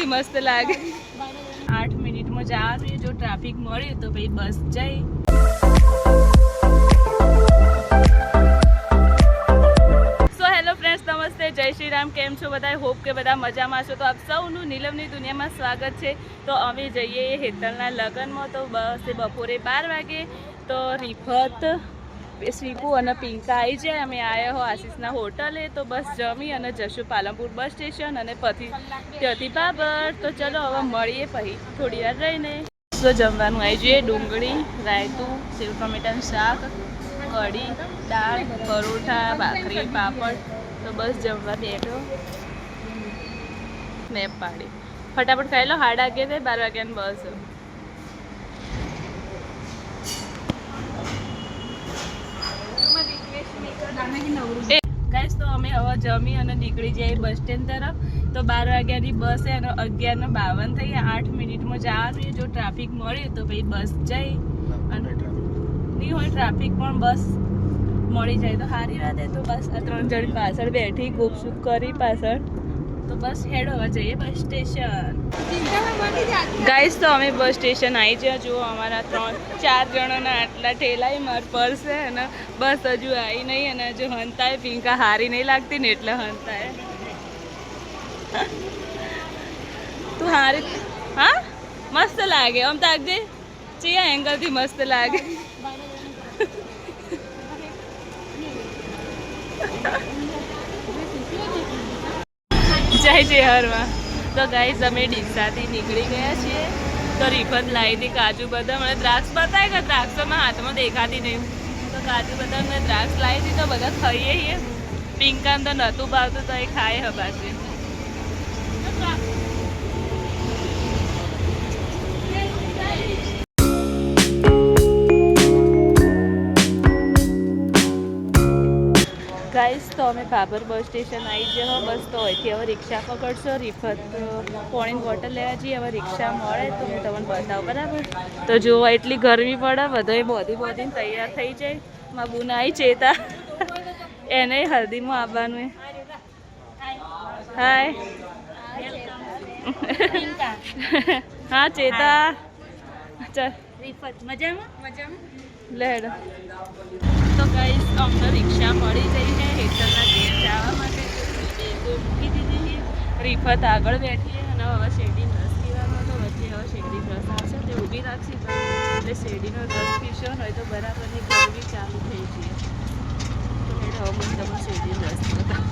થી મસ્ત લાગે 8 મિનિટમાં જવાનું જો ટ્રાફિક મળે તો ભાઈ બસ જાય નમસ્તે જય શ્રી રામ કેમ છો બધા હોપ કે બધા મજામાં છો તો આપ સૌનું નીલમની દુનિયામાં સ્વાગત છે તો અમે જઈએ હેતલના લગ્નમાં તો બસ બપોરે 12 વાગે તો રીફત શ્રીપુ અને પિંકા આવી જાય અમે આવ્યા હો આશીષના હોટલે તો બસ જમી અને જશું પાલનપુર બસ સ્ટેશન અને પછી ત્યાંથી બાબર તો ચલો હવે મળીએ પછી થોડી વાર રહીને તો જમવાનું આવી જોઈએ ડુંગળી રાયતું સેવ ટમેટાનું શાક કઢી દાળ પરોઠા ભાખરી પાપડ તો બસ જમવા બેઠો મેપ પાડી ફટાફટ ખાઈ લો 11:30 12 વાગ્યાની બસ ગાઈસ તો અમે હવે જમી અને નીકળી જઈએ બસ સ્ટેન્ડ તરફ તો 12 વાગ્યાની બસ છે અને 11:52 થઈ 8 મિનિટમાં જવાનું જો ટ્રાફિક મળે તો ભાઈ બસ જાય અને નહીં હોય ટ્રાફિક પણ બસ મળી જાય તો સારી વાત તો બસ આ 3 જણ પાછળ બેઠી ગુપસુપ કરી પાછળ તો બસ હેડ હોવા જઈએ બસ સ્ટેશન ગાઈસ તો અમે બસ સ્ટેશન આવી ગયા જુઓ અમારા 3-4 જણોના આટલા ઠેલાય માર પર્સ છે અને બસ હજુ આવી નહીં અને હજુ હંતાય પિંકા હારી નહીં લાગતી ને એટલે હંતાય તું હારી હા મસ્ત લાગે આમ તાકજે ચિયા એંગલથી મસ્ત લાગે જય જય હરમાં તો ગાઈસ અમે ડીસાથી નીકળી ગયા છીએ તો રીફત લાવી હતી કાજુ બદામ અને દ્રાક્ષ બતાય કે દ્રાક્ષોમાં હાથમાં દેખાતી નહીં તો કાજુ બદામ ને દ્રાક્ષ લાવી હતી તો બધા ખાઈએ છીએ પિંકાને તો નહોતું ભાવતું તો એ ખાય હબાશે ગાઈસ તો અમે બાબર બસ સ્ટેશન આવી ગયા બસ તો અહીંથી હવે રિક્ષા પકડશો રીફત પાણીની બોટલ લેવા જઈએ હવે રિક્ષા મળે તો હું તમને બતાવું બરાબર તો જોવા એટલી ગરમી પડે બધાએ બોધીને તૈયાર થઈ જાય મારા બુન આવી ચેતા એને હલ્દીમાં આવવાનું હાય હા ચેતા ચાલ રીફત મજામાં લેડ તો ગાઈસ અમને રિક્ષા મળી જઈ છે હેતલના ઘેર જવા માટે મૂકી દીધી છે રીફત આગળ બેઠી અને હવે શેરડીનો રસ પીવાનો હતો વચ્ચે હવે શેરડીનો રસ આવશે તે ઊભી રાખશે એટલે શેરડીનો રસ પીશો હોય તો બરાબરની ગરમી ચાલુ થઈ જઈએ તો હવે મને તમે શેરડીનો રસ બતાવો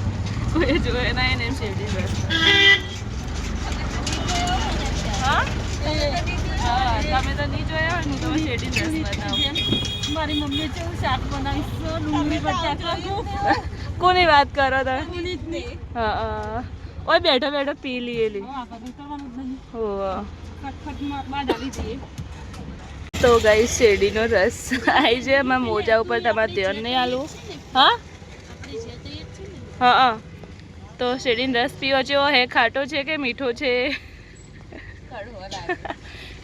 કોઈ જોયે ના એને એમ શેરડીનો રસ હા હા તમે તો નહીં જોયા હોય હું તમે શેરડીનો રસ બતાવું મારી મમ્મી કેવું શાક બનાવીશું ડુંગળી બટાકા કોની વાત કરો તમે હા ઓય બેઠો બેઠો પી લીએલી તો ગાઈસ શેરડીનો રસ આવી જાય એમાં મોજા ઉપર તમારે ધ્યાન નહીં આલું હા હા તો શેરડીનો રસ પીવો જેવો હે ખાટો છે કે મીઠો છે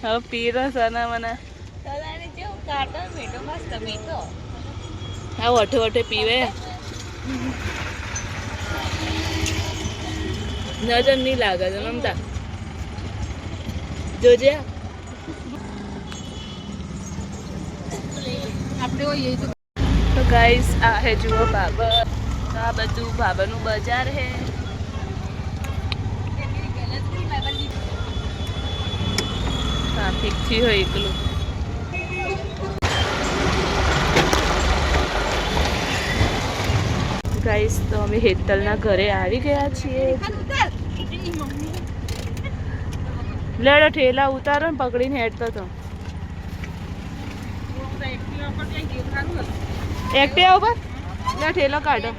હવે પીરો સના મને હા વઠે વઠે પીવે નજર નહીં લાગે છે મમતા જોજે તો ગાઈસ આ હે જુઓ બાબર આ બધું બાબરનું બજાર હે ટ્રાફિક થી હોય એકલું ગાઈસ તો અમે હેતલના ઘરે આવી ગયા છીએ લેડો ઠેલા ઉતારો ને પકડીને હેડતો તો એક્ટિવા ઉપર લે ઠેલો કાઢો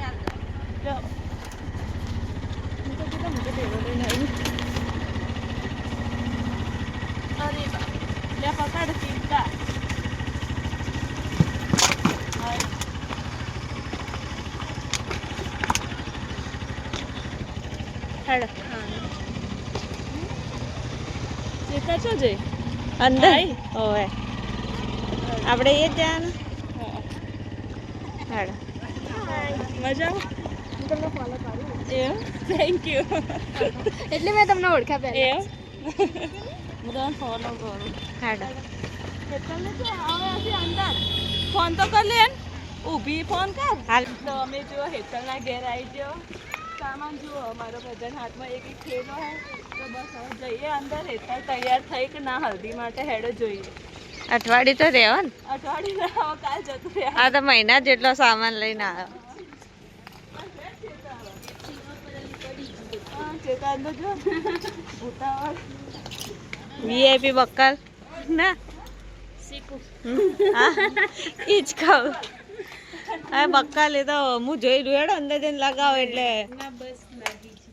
અરે લે પકડ ચિંતા ચેતા છો જઈ અંદર ઓય આપણે એ જ જવાનું હાડ મજા તમને ફોલો કરું એમ થેન્ક યુ એટલે મેં તમને ઓળખ્યા પહેલા હું તમને ફોન કરું. હાડો હેતલને તો આવે હજી અંદર ફોન તો કર લે ઊભી ફોન કર. હાલ તો અમે જો હેતલના ઘેર આવી ગયો. સામાન જુઓ મારો બધાના હાથમાં એક થેલો હે. તો બસ હવે જઈએ અંદર. હેતલ તૈયાર થઈ કે ના હલ્દી માટે હેડો જોઈએ. અઠવાડિયું તો રહેવો ને. અઠવાડિયું હવે કાલ જતું રહે. આ તો મહિના જેટલો સામાન લઈને આવ્યો. ચેતા અંદર જો ઉતાવળ વીઆઈપી બક્કલ ના શીખું. હા ઈ જ ખાવ. હવે બક્કલ એ તો હું જોઈ રહ્યો હેડો અંદર જઈને લગાવો એટલે ના બસ લાગી છે.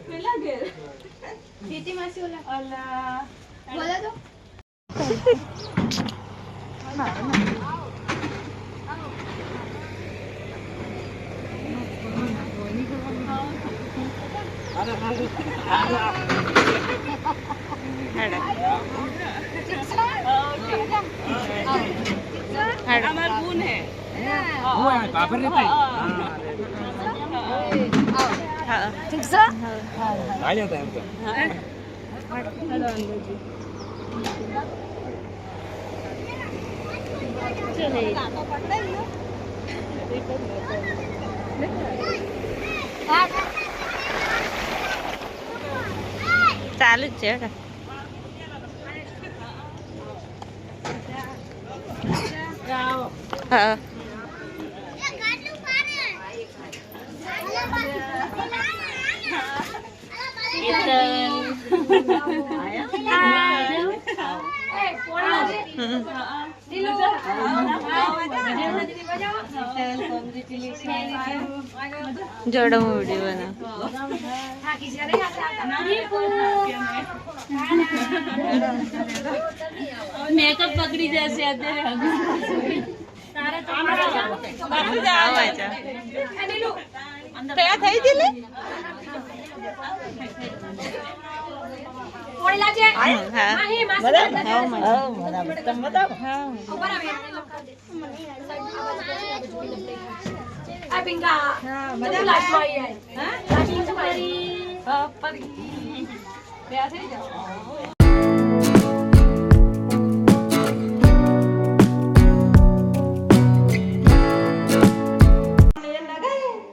પેલા ઘેર જીતી માસી ઓલા અલા બોલા તો અમાર બૂન હે ઠીક છે ચાલુ જ છે હેડો. હા જોડો હું વિડીયો મેકઅપ પકડી જશે અત્યારે. તૈયાર થઈ ગયેલી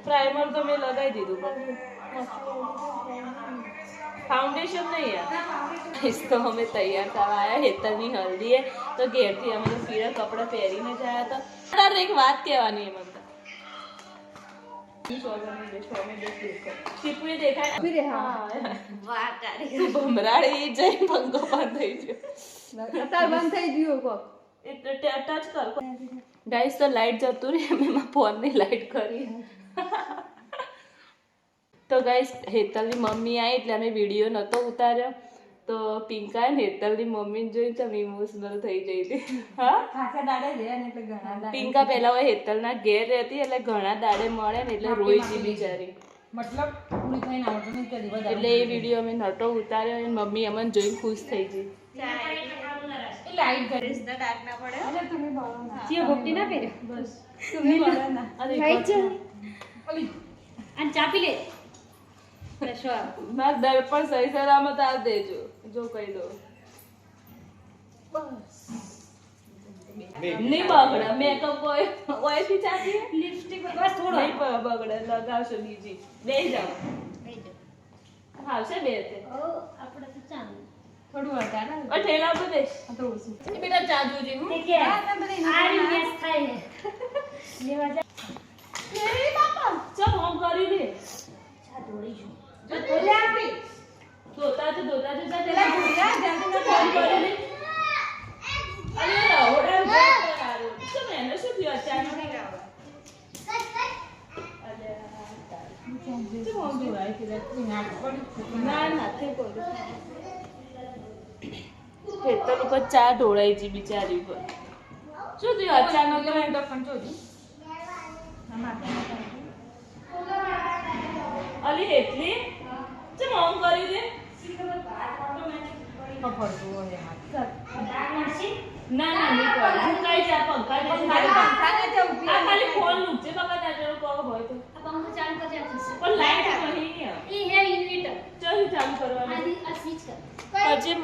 પ્રાઇમર તો મેં લગાવી દીધું પણ ફાઉન્ડેશન નહીં યાર. તો અમે તૈયાર થવા આવ્યા. હેતલની હલ્દી હે તો ઘેરથી અમે તો પીળા કપડાં પહેરીને જ આવ્યા હતા. તારે એક વાત કહેવાની એમ હતા. ચીપુએ દેખાય ભમરાડી જઈ પંખો બંધ થઈ ગયો. બંધ થઈ ગયું એટલે ટચ કર ગાઈસ. તો લાઈટ જતું રહી અમે એમાં ફોનની લાઈટ કરી. તો ગાઈસ હેતલની મમ્મી આવી એટલે અમે વિડીયો નહોતો ઉતાર્યો. તો પિંકા ને હેતલની મમ્મીને જોઈને તમે ઇમોશનલ થઈ જઈ હતી. હા પિંકા પહેલા હોય હેતલના ઘેર રહેતી એટલે ઘણા દાડે મળે ને એટલે રોઈ હતી બિચારી. એટલે એ વિડીયો અમે નહોતો ઉતાર્યો અને મમ્મી અમને જોઈને ખુશ થઈ ગઈ. મારા દર્પણ સહી સલામત આલ દેજો જો કહી દો. નહીં બગડે મેકઅપ ઓયથી ચાલી લિપસ્ટિક બસ થોડો નહીં બગડે લગાવશો બીજી બે જાવ આવશે બે તે આપણે તો ચાલે થોડું હટાના ઠેલા પર બેસ તો ઓછું બેટા ચા જોજી હું કે આ રીસ થાય ને લેવા જા એ બાપા ચલ હોમ કરી દે ચા દોડી જો જો તોલે આપી દોતા જો પેલા ભૂલ્યા જાતે ફોન કરી દે અરે ઓર્ડર કરારો શું મેને શું થયું અચાનક નહીં આવવા હેતલ ઉપર ચા ઢોળાઈ જી બિચારી ઉપર શું થયું અચાનક અલી એટલી ચમ ઓન કરી દે ના ના નહીં પડે હું કઈ જા પંખા ખાલી ફોન મૂકજે બાબા તાજો કહો હોય તો ચાલુ कर जाती है પણ લાઈટ નહીં ये है इन्वर्टर ચાલ ચાલુ કરવાનું आदि स्विच कर પછી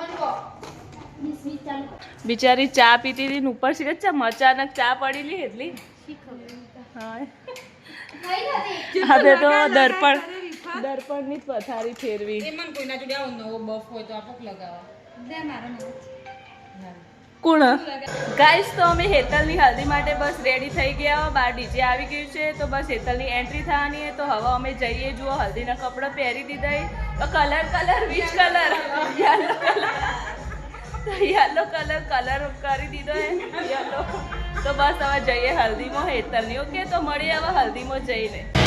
ये स्विच चालू कर બિચારી ચા પીતી હતી ને ઉપર સિરત ચા અચાનક ચા પડેલી એટલી હા नहीं जाते હવે તો દર્પણની જ પથારી ફેરવી એ મને કોઈના જોડે આવો નવો બફ હોય તો આપક લગાવવા दे मारो ना કોણ ગાઈસ તો અમે હેતલની હલ્દી માટે બસ રેડી થઈ ગયા બાર ડીજે આવી ગયું છે તો બસ હેતલની એન્ટ્રી થવાની છે તો હવે અમે જઈએ જુઓ હલ્દીના કપડાં પહેરી દીધા તો colour witch colour yellow colour કરી દીધો યલો તો બસ હવે જઈએ હલ્દીમાં હેતલની ઓકે તો મળીએ હવે હલ્દીમાં જઈને